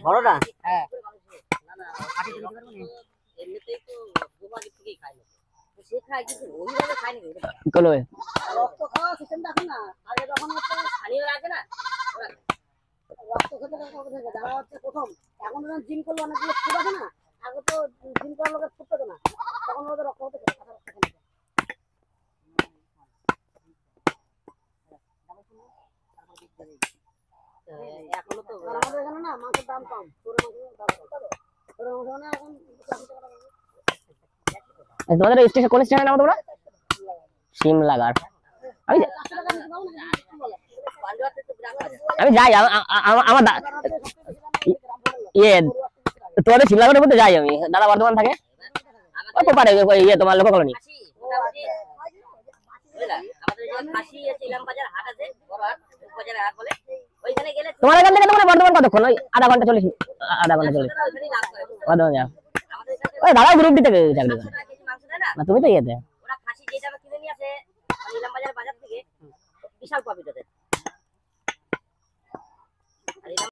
বড়টা হ্যাঁ এমনিতেই তো গোবাগি থেকেই খায় না সে খায় কিন্তু ওইভাবে খায় না কি করলো রক্ত খাওয়া সিস্টেম দেখুন না আগে যখন হচ্ছে স্থানীয় আছে না রক্ত খেতে থেকে যারা হচ্ছে প্রথম এখন যখন জিম করলে অনেকগুলো ফুট আছে না আগে তো জিম করার লোকের ফুট পেতো না তখন ওদের রক্ত হতে এখনো তো আমাদের এখানে না মাংসের দাম কম তোমাদের স্টেশন কোন স্টেশনে নামো তোমরা শিমলাগার আমি আমি যাই আমার ইয়ে তোমাদের শিমলাগড়ের মধ্যে যাই আমি দাদা বর্ধমান থাকে ওই পারে ইয়ে তোমার লোক কলোনি তোমার এখান থেকে তোমার বর্ধমান কতক্ষণ ওই আধা ঘন্টা 40 বর্ধমান যাও ওই দাদা গ্রুপ দিতে চাকরি করে না তুমি তো ইয়েতে ওরা খাসি যে দামে কিনে নিয়ে আসে ইলাম বাজার থেকে বিশাল প্রফিট ওদের